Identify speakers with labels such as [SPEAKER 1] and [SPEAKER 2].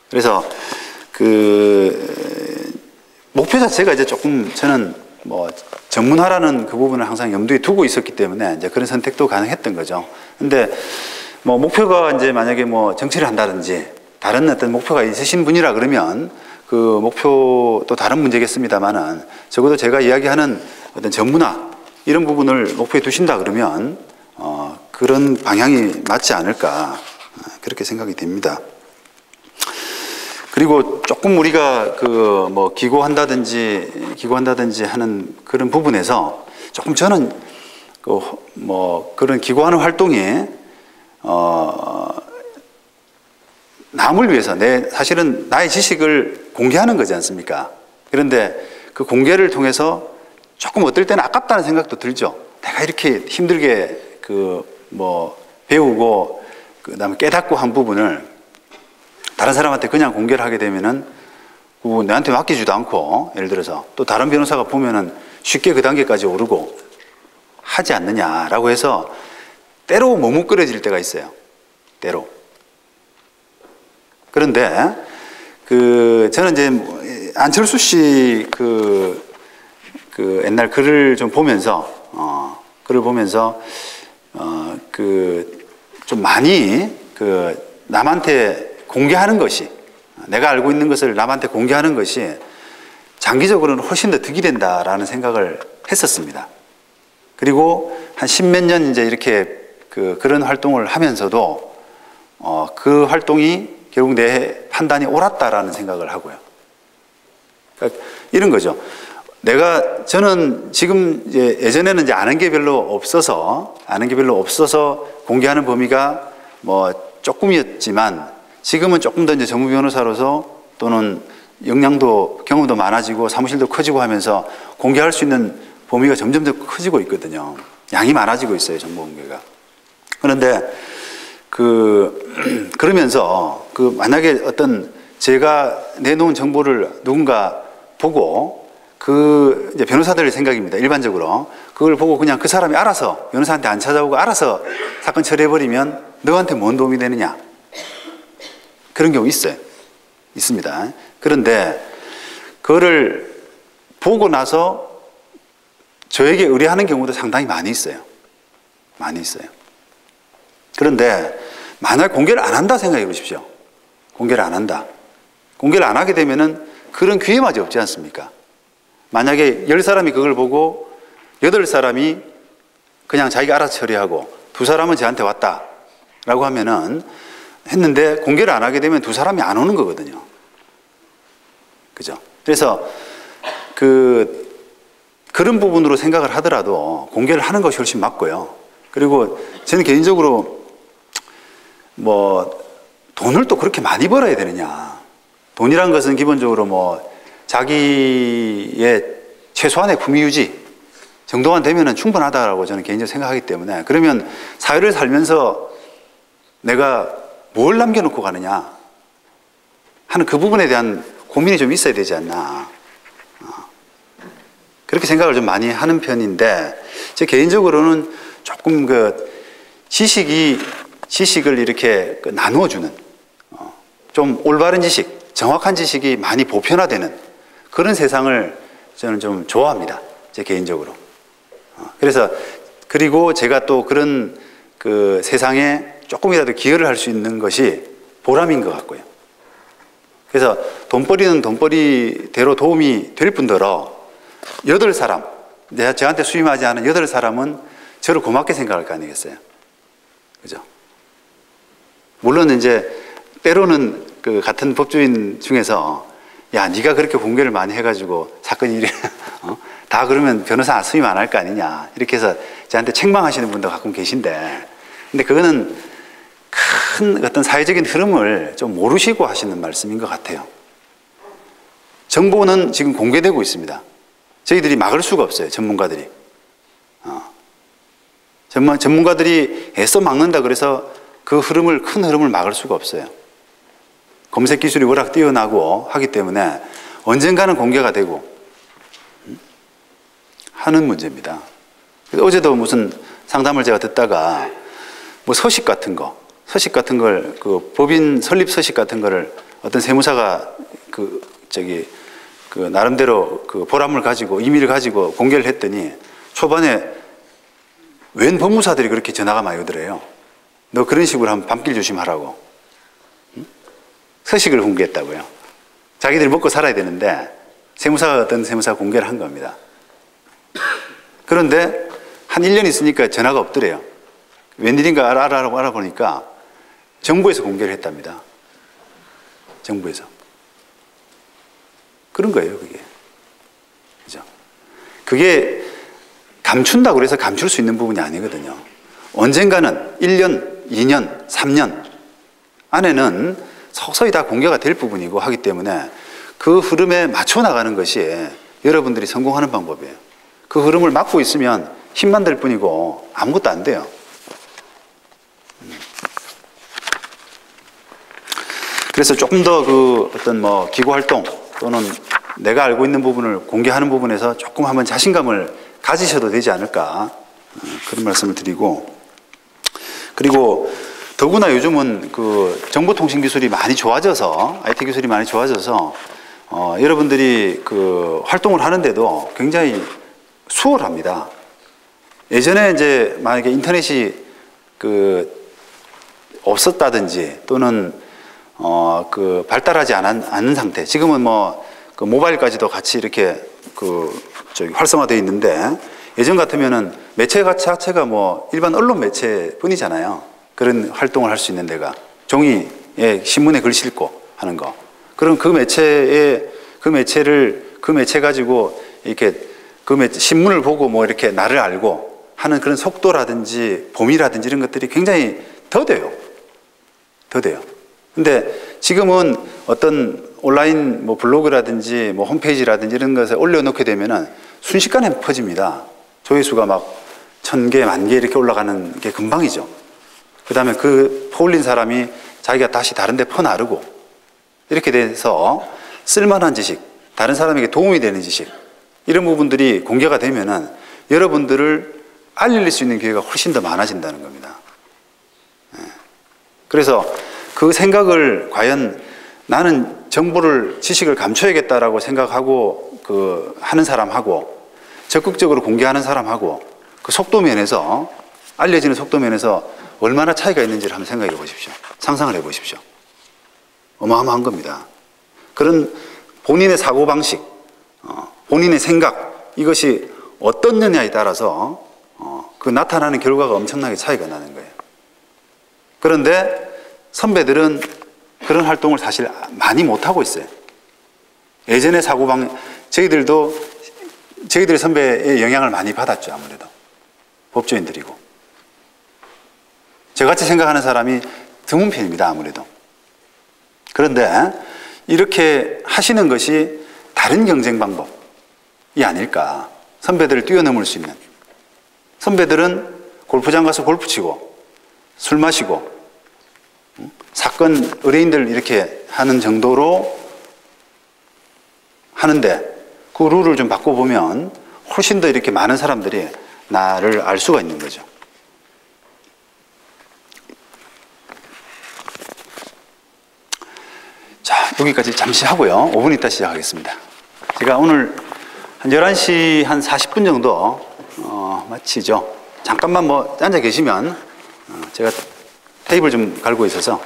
[SPEAKER 1] 그래서 목표 자체가 이제 조금 저는 뭐 전문화라는 그 부분을 항상 염두에 두고 있었기 때문에 이제 그런 선택도 가능했던 거죠. 근데 뭐 목표가 이제 만약에 뭐 정치를 한다든지 다른 어떤 목표가 있으신 분이라 그러면 그 목표도 다른 문제겠습니다만은 적어도 제가 이야기하는 어떤 전문화 이런 부분을 목표에 두신다 그러면 그런 방향이 맞지 않을까 그렇게 생각이 됩니다. 그리고 조금 우리가 뭐 기고한다든지 하는 그런 부분에서 조금 저는 뭐 그런 기고하는 활동이 남을 위해서 사실은 나의 지식을 공개하는 거지 않습니까? 그런데 그 공개를 통해서 조금 어떨 때는 아깝다는 생각도 들죠. 내가 이렇게 힘들게 뭐 배우고 그다음에 깨닫고 한 부분을 다른 사람한테 그냥 공개를 하게 되면은 내한테 맡기지도 않고, 예를 들어서 또 다른 변호사가 보면은 쉽게 그 단계까지 오르고 하지 않느냐라고 해서 때로 머뭇거려질 때가 있어요. 때로. 그런데 저는 이제 안철수 씨 옛날 글을 좀 보면서 좀 많이 남한테 공개하는 것이, 내가 알고 있는 것을 남한테 공개하는 것이 장기적으로는 훨씬 더 득이 된다라는 생각을 했었습니다. 그리고 한 십몇 년 이제 이렇게 그런 활동을 하면서도 그 활동이 결국 내 판단이 옳았다라는 생각을 하고요. 그러니까 이런 거죠. 저는 지금 이제 예전에는 이제 아는 게 별로 없어서 공개하는 범위가 뭐 조금이었지만 지금은 조금 더 이제 전문 변호사로서 또는 역량도 경험도 많아지고 사무실도 커지고 하면서 공개할 수 있는 범위가 점점 더 커지고 있거든요. 양이 많아지고 있어요, 정보 공개가. 그런데 그러면서 만약에 어떤 제가 내놓은 정보를 누군가 보고 이제 변호사들의 생각입니다. 일반적으로 그걸 보고 그냥 그 사람이 알아서 변호사한테 안 찾아오고 알아서 사건 처리해버리면 너한테 뭔 도움이 되느냐, 그런 경우 있습니다. 그런데 그거를 보고 나서 저에게 의뢰하는 경우도 상당히 많이 있어요. 그런데 만약 공개를 안 한다 생각해 보십시오. 공개를 안 한다. 공개를 안 하게 되면은 그런 기회마저 없지 않습니까? 만약에 10사람이 그걸 보고 8사람이 그냥 자기가 알아서 처리하고 2사람은 저한테 왔다라고 했는데 공개를 안 하게 되면 2사람이 안 오는 거거든요. 그죠? 그래서 그런 부분으로 생각을 하더라도 공개를 하는 것이 훨씬 맞고요. 그리고 저는 개인적으로 뭐 돈을 또 그렇게 많이 벌어야 되느냐. 돈이란 것은 기본적으로 뭐 자기의 최소한의 품위 유지 정도만 되면은 충분하다라고 저는 개인적으로 생각하기 때문에, 그러면 사회를 살면서 내가 뭘 남겨놓고 가느냐 하는 그 부분에 대한 고민이 좀 있어야 되지 않나, 그렇게 생각을 좀 많이 하는 편인데, 제 개인적으로는 조금 지식을 이렇게 나누어주는 좀 올바른 지식, 정확한 지식이 많이 보편화되는 그런 세상을 저는 좀 좋아합니다. 제 개인적으로. 그리고 제가 또 그런 세상에 조금이라도 기여를 할 수 있는 것이 보람인 것 같고요. 그래서 돈벌이는 돈벌이대로 도움이 될 뿐더러 8사람, 저한테 수임하지 않은 8사람은 저를 고맙게 생각할 거 아니겠어요? 그죠? 물론 이제 때로는 같은 법조인 중에서 야, 네가 그렇게 공개를 많이 해가지고 사건이 이래 다 그러면 변호사 수임 안 할 거 아니냐, 이렇게 해서 저한테 책망하시는 분도 가끔 계신데, 근데 그거는 큰 어떤 사회적인 흐름을 좀 모르시고 하시는 말씀인 것 같아요. 정보는 지금 공개되고 있습니다. 저희들이 막을 수가 없어요, 전문가들이. 전문가들이 애써 막는다 그래서 큰 흐름을 막을 수가 없어요. 검색 기술이 워낙 뛰어나고 하기 때문에 언젠가는 공개가 되고 하는 문제입니다. 어제도 무슨 상담을 제가 듣다가 뭐 서식 같은 걸, 법인 설립 서식 같은 거를 어떤 세무사가 나름대로 그 보람을 가지고 임의를 가지고 공개를 했더니 초반에 웬 법무사들이 그렇게 전화가 많이 오더래요. 너 그런 식으로 하면 밤길 조심하라고. 응? 서식을 공개했다고요. 자기들이 먹고 살아야 되는데 세무사가 어떤 세무사가 공개를 한 겁니다. 그런데 한 1년 있으니까 전화가 없더래요. 웬일인가 알아보니까 정부에서 공개를 했답니다. 정부에서. 그런 거예요, 그게. 그죠? 그게 감춘다고 해서 감출 수 있는 부분이 아니거든요. 언젠가는 1년, 2년, 3년 안에는 서서히 다 공개가 될 부분이고 하기 때문에 그 흐름에 맞춰 나가는 것이 여러분들이 성공하는 방법이에요. 그 흐름을 막고 있으면 힘만 들 뿐이고 아무것도 안 돼요. 그래서 조금 더 그 어떤 뭐 기구 활동 또는 내가 알고 있는 부분을 공개하는 부분에서 조금 한번 자신감을 가지셔도 되지 않을까 그런 말씀을 드리고, 그리고 더구나 요즘은 그 정보통신 기술이 많이 좋아져서 IT 기술이 많이 좋아져서 여러분들이 그 활동을 하는데도 굉장히 수월합니다. 예전에 이제 만약에 인터넷이 그 없었다든지 또는 그 발달하지 않은 상태, 지금은 뭐 그 모바일까지도 같이 이렇게 활성화되어 있는데 예전 같으면은 매체 자체가 뭐 일반 언론 매체뿐이잖아요. 그런 활동을 할 수 있는 데가 종이에 신문에 글 싣고 하는 거. 그럼 그 매체 가지고 이렇게 신문을 보고 뭐 이렇게 나를 알고 하는 그런 속도라든지 범위라든지 이런 것들이 굉장히 더뎌요. 근데 지금은 어떤 온라인 뭐 블로그라든지 뭐 홈페이지라든지 이런 것에 올려놓게 되면은 순식간에 퍼집니다. 조회수가 막 1000개, 10,000개 이렇게 올라가는 게 금방이죠. 그 다음에 그 퍼올린 사람이 자기가 다시 다른 데 퍼나르고 이렇게 돼서 쓸만한 지식, 다른 사람에게 도움이 되는 지식, 이런 부분들이 공개가 되면은 여러분들을 알릴 수 있는 기회가 훨씬 더 많아진다는 겁니다. 그래서 그 생각을 과연 나는 지식을 감춰야겠다라고 생각하고 하는 사람하고 적극적으로 공개하는 사람하고 그 속도 면에서, 알려지는 속도 면에서 얼마나 차이가 있는지를 한번 생각해 보십시오. 상상을 해 보십시오. 어마어마한 겁니다. 그런 본인의 사고방식, 본인의 생각, 이것이 어떻느냐에 따라서 그 나타나는 결과가 엄청나게 차이가 나는 거예요. 그런데 선배들은 그런 활동을 사실 많이 못하고 있어요. 예전의 저희들이 선배의 영향을 많이 받았죠. 아무래도 법조인들이고 저같이 생각하는 사람이 드문 편입니다. 아무래도. 그런데 이렇게 하시는 것이 다른 경쟁 방법이 아닐까. 선배들을 뛰어넘을 수 있는. 선배들은 골프장 가서 골프 치고 술 마시고 사건 의뢰인들 이렇게 하는 정도로 하는데 그 룰을 좀 바꿔보면 훨씬 더 이렇게 많은 사람들이 나를 알 수가 있는 거죠. 자, 여기까지 잠시 하고요. 5분 있다 시작하겠습니다. 제가 오늘 한 11시 한 40분 정도 마치죠. 잠깐만 뭐 앉아 계시면 제가 테이블 좀 갈고 있어서